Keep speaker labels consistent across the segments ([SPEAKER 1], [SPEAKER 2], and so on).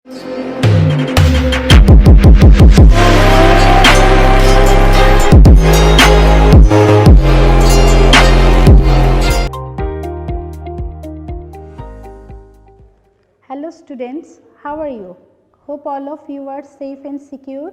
[SPEAKER 1] Hello students, how are you? Hope all of you are safe and secure.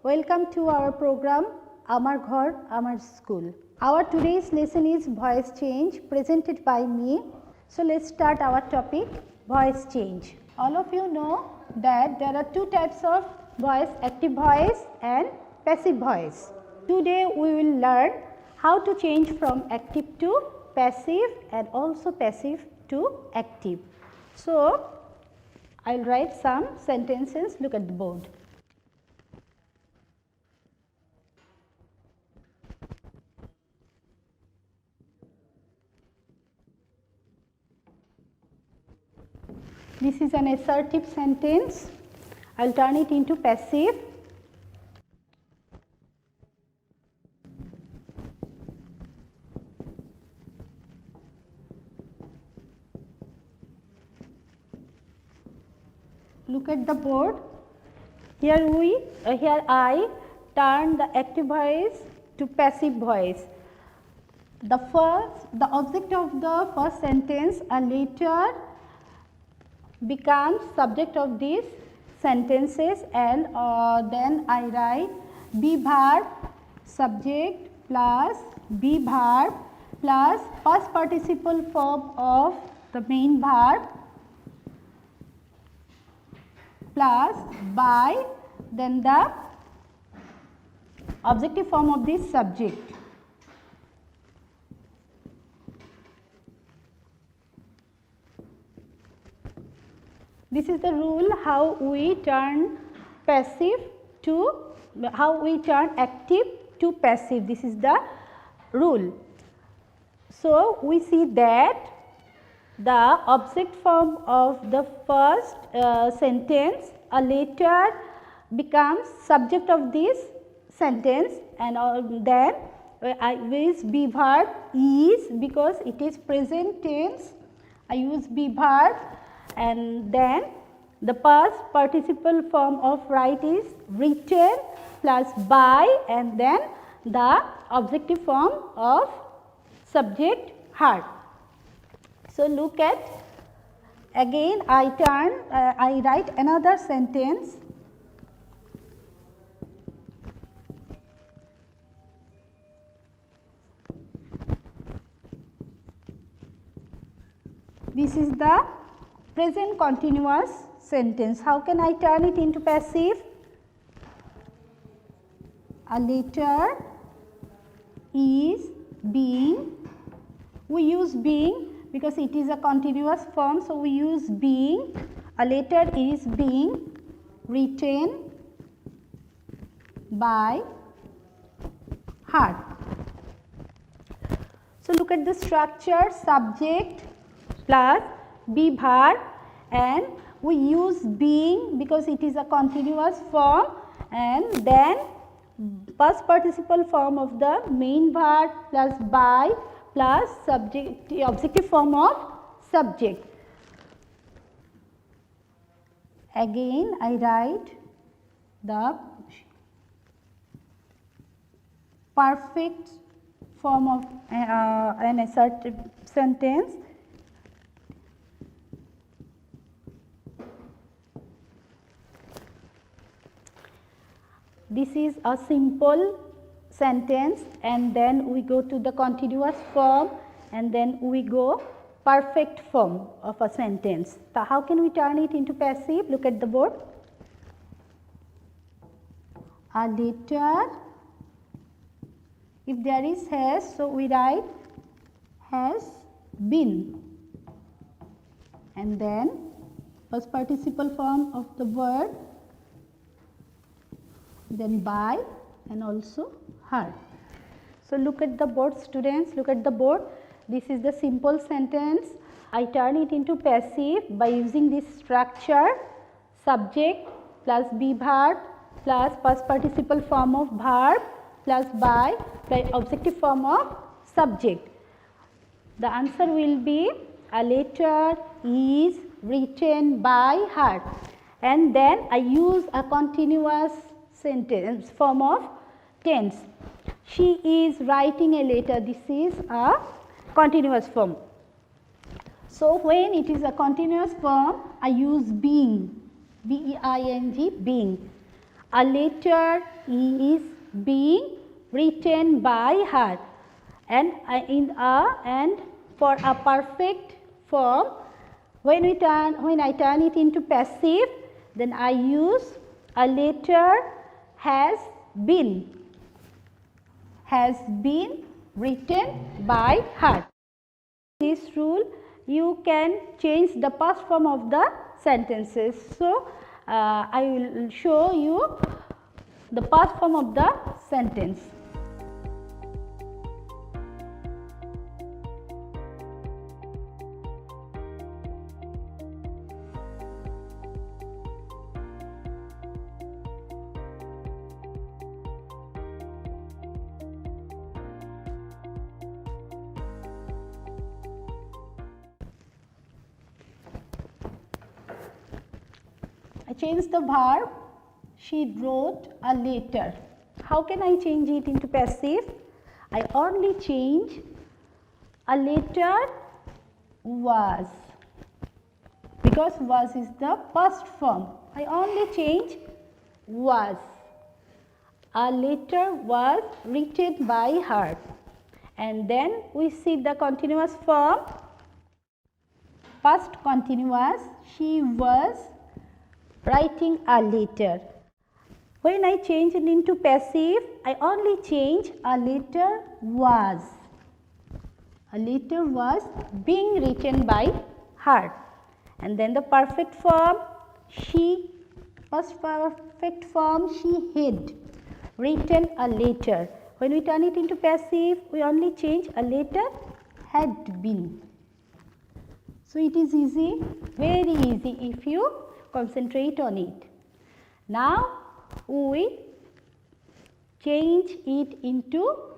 [SPEAKER 1] Welcome to our program Amar Ghar Amar School. Our today's lesson is voice change presented by me. So let's start our topic, voice change. All of you know that there are two types of voice, active voice and passive voice. Today we will learn how to change from active to passive and also passive to active. So I will write some sentences, look at the board. This is an assertive sentence. I will turn it into passive. Look at the board. Here I turn the active voice to passive voice. The object of the first sentence, a letter, becomes subject of these sentences, and then I write be verb subject plus be verb plus past participle form of the main verb plus by then the objective form of this subject. This is the rule how we turn active to passive. This is the rule. So we see that the object form of the first sentence, a letter, becomes subject of this sentence, and then I use be verb is because it is present tense. I use be verb, and then the past participle form of write is written plus by, and then the objective form of subject heard. So look at, again I write another sentence. This is the present continuous sentence. How can I turn it into passive? A letter is being, we use being because it is a continuous form, so we use being. A letter is being written by her. So look at the structure, subject plus be verb, and we use being because it is a continuous form, and then past participle form of the main verb plus by plus subject, the objective form of subject. Again I write the perfect form of an assertive sentence. This is a simple sentence, and then we go to the continuous form, and then we go perfect form of a sentence. So how can we turn it into passive? Look at the board. A letter, if there is has, so we write has been, and then past participle form of the word, then by, and also her. So look at the board, students, look at the board. This is the simple sentence. I turn it into passive by using this structure, subject plus be verb plus past participle form of verb plus by objective form of subject. The answer will be a letter is written by her. and then I use a continuous sentence form of tense. She is writing a letter. This is a continuous form. So, when it is a continuous form, I use being, B-E-I-N-G, being. A letter is being written by her, and for a perfect form, when I turn it into passive, then I use a letter has been written by her. This rule you can change the past form of the sentences. So, I will show you the past form of the sentence. I change the verb, she wrote a letter. How can I change it into passive? I only change a letter was, because was is the past form. I only change was. A letter was written by her, and then we see the continuous form, past continuous, she was writing a letter. When I change it into passive, I only change a letter was. A letter was being written by her. And then the perfect form, she, past perfect form, she had written a letter. When we turn it into passive, we only change a letter had been. So, it is easy, very easy if you concentrate on it. Now, we change it into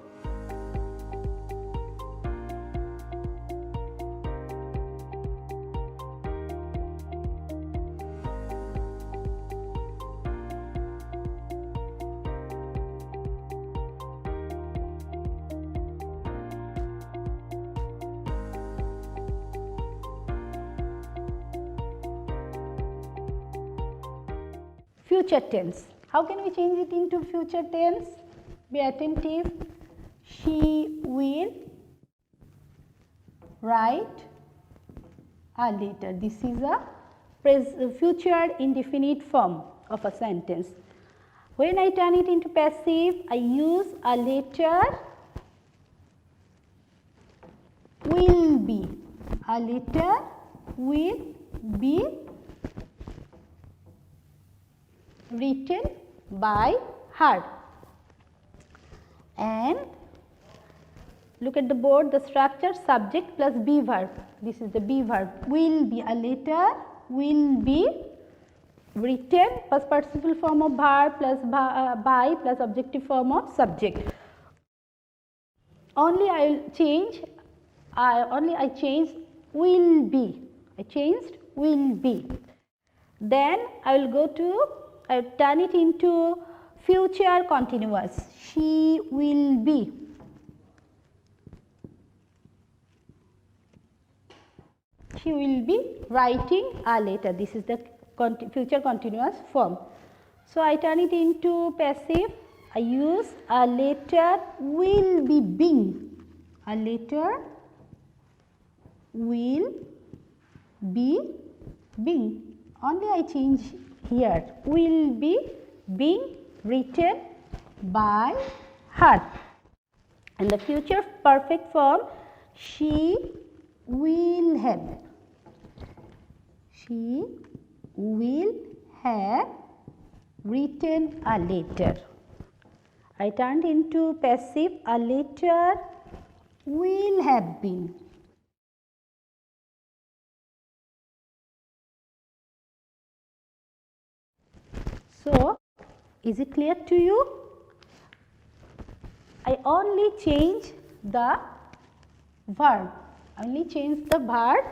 [SPEAKER 1] future tense. How can we change it into future tense? Be attentive. She will write a letter. This is a future indefinite form of a sentence. When I turn it into passive, I use a letter will be. A letter will be written by her. And look at the board, the structure subject plus be verb. This is the be verb. Will be, a letter will be written, past participle form of verb plus by plus objective form of subject. Only I will change, I change will be. I changed will be. Then I will go to, I will turn it into future continuous. She will be. She will be writing a letter. This is the future continuous form. So, I turn it into passive. I use a letter will be being. A letter will be being. Only I change here, will be being written by her. And the future perfect form, she will have. She will have written a letter. I turned into passive, a letter will have been. So, is it clear to you? I only change the verb. I only change the verb.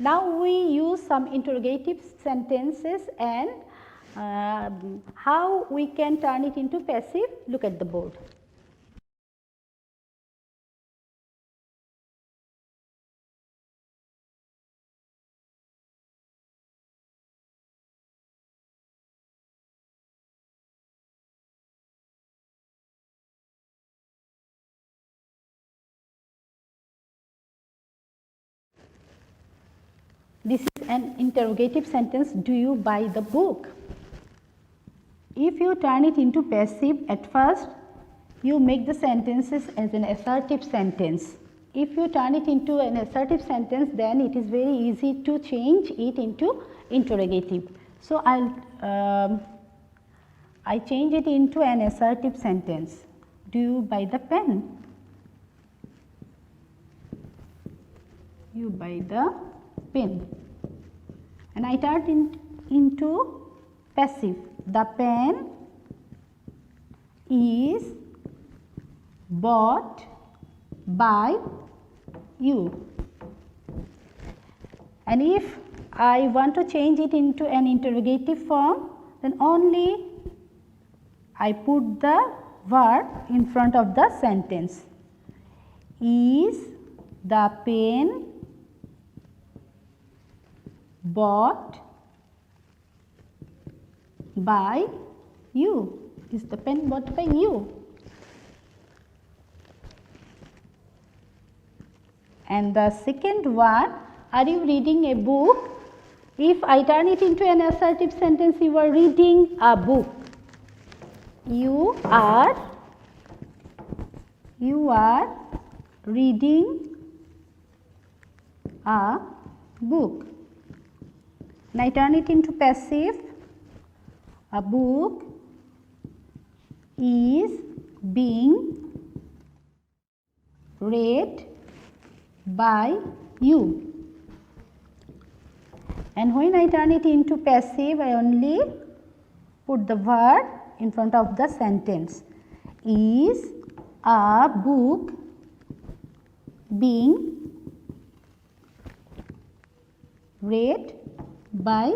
[SPEAKER 1] Now we use some interrogative sentences and how we can turn it into passive. Look at the board. This is an interrogative sentence. Do you buy the book? If you turn it into passive, at first you make the sentences as an assertive sentence. If you turn it into an assertive sentence, then it is very easy to change it into interrogative. So I change it into an assertive sentence. Do you buy the pen? You buy the pen. And I turn it into passive. The pen is bought by you. And if I want to change it into an interrogative form, then only I put the verb in front of the sentence. Is the pen bought by you? Is the pen bought by you? And the second one, are you reading a book? If I turn it into an assertive sentence, you are reading a book. You are reading a book. And I turn it into passive. A book is being read by you. And when I turn it into passive, I only put the verb in front of the sentence. Is a book being read by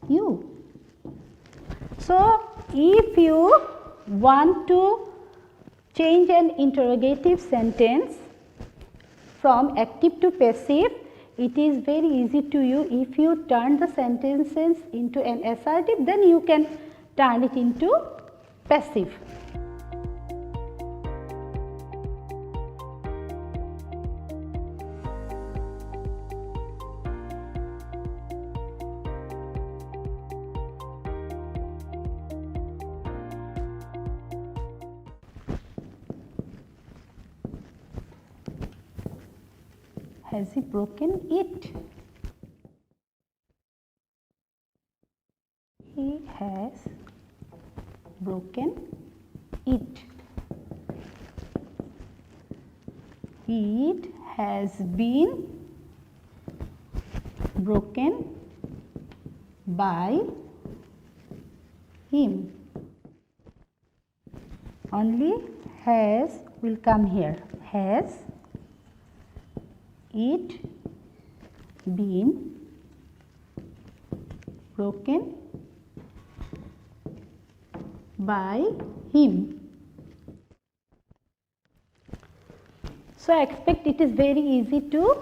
[SPEAKER 1] you? So, if you want to change an interrogative sentence from active to passive, it is very easy to you. If you turn the sentences into an assertive, then you can turn it into passive. Has he broken it? He has broken it. It has been broken by him. Only has will come here. Has it been broken by him? So, I expect it is very easy to,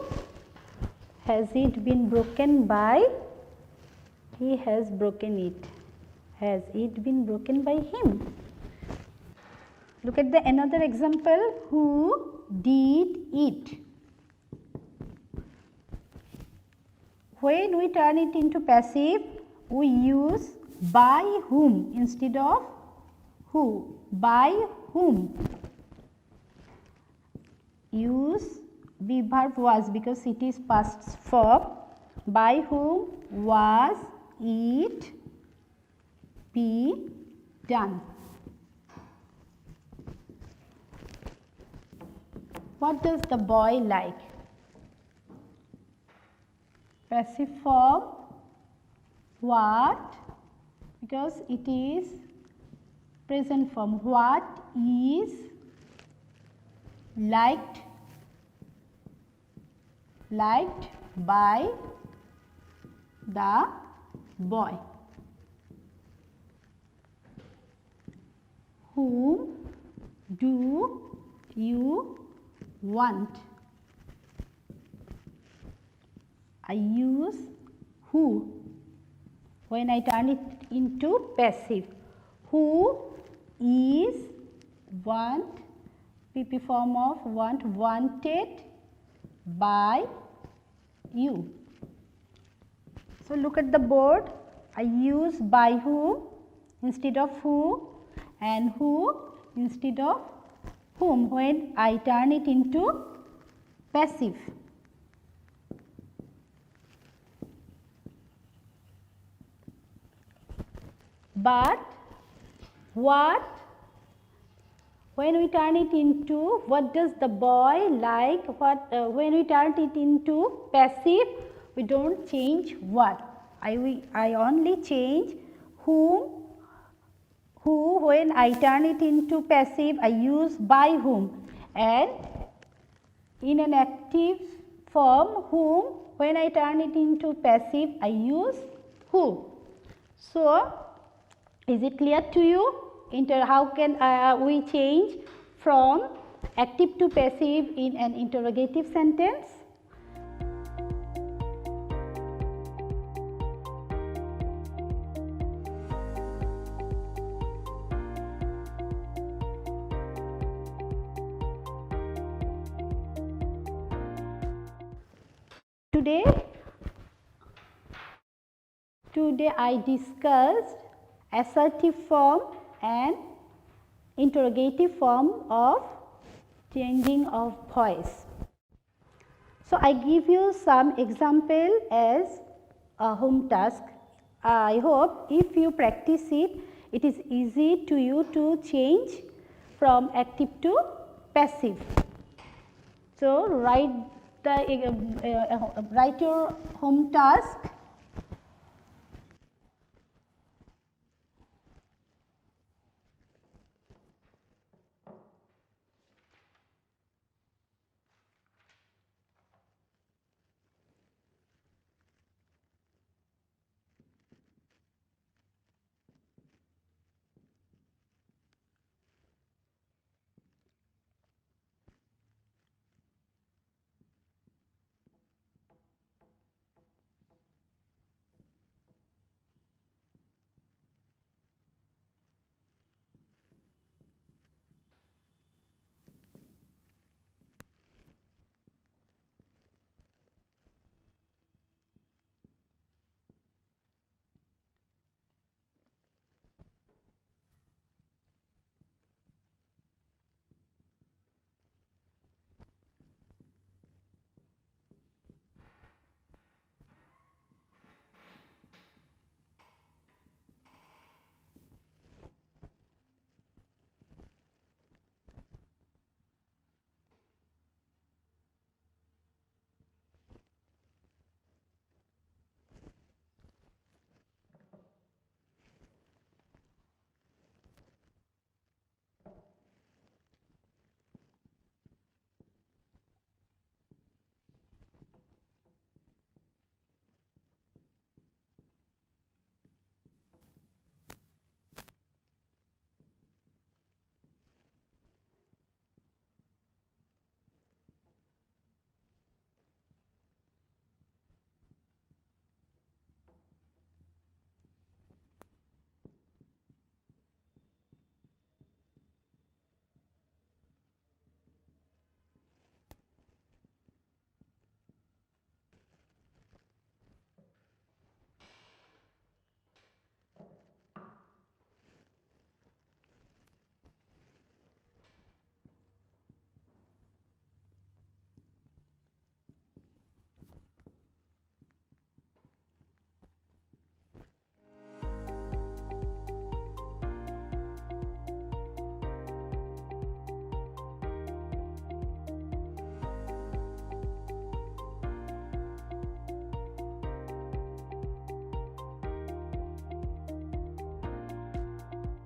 [SPEAKER 1] has it been broken by, he has broken it, has it been broken by him? Look at the another example, who did it? When we turn it into passive, we use by whom instead of who. By whom. Use be verb was because it is past form. By whom was it be done? What does the boy like? Passive form, what, because it is present form. What is liked by the boy. Whom do you want? I use who when I turn it into passive. Who is want, PP form of want, wanted by you. So, look at the board. I use by whom instead of who and who instead of whom when I turn it into passive. But what, when we turn it into what does the boy like, what when we turn it into passive, we don't change what. I only change whom, who when I turn it into passive I use by whom, and in an active form whom when I turn it into passive I use who. So, is it clear to you? How can we change from active to passive in an interrogative sentence? Today I discussed assertive form and interrogative form of changing of voice. So, I give you some example as a home task. I hope if you practice it, it is easy to you to change from active to passive. So, write your home task.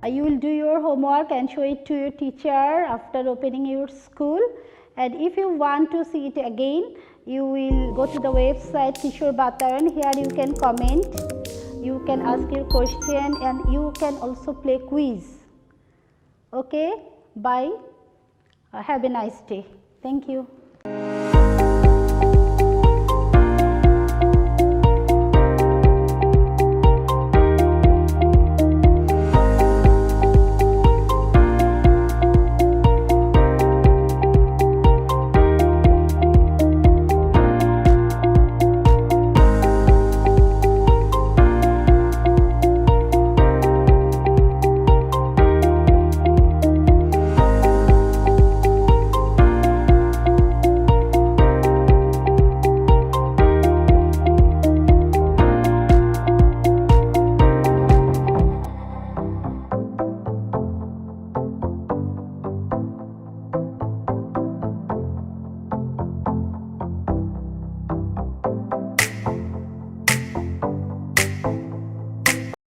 [SPEAKER 1] You will do your homework and show it to your teacher after opening your school, And if you want to see it again, you will go to the website Kishore Bataran. Here you can comment, you can ask your question, and you can also play quiz. Okay, bye. Have a nice day. Thank you.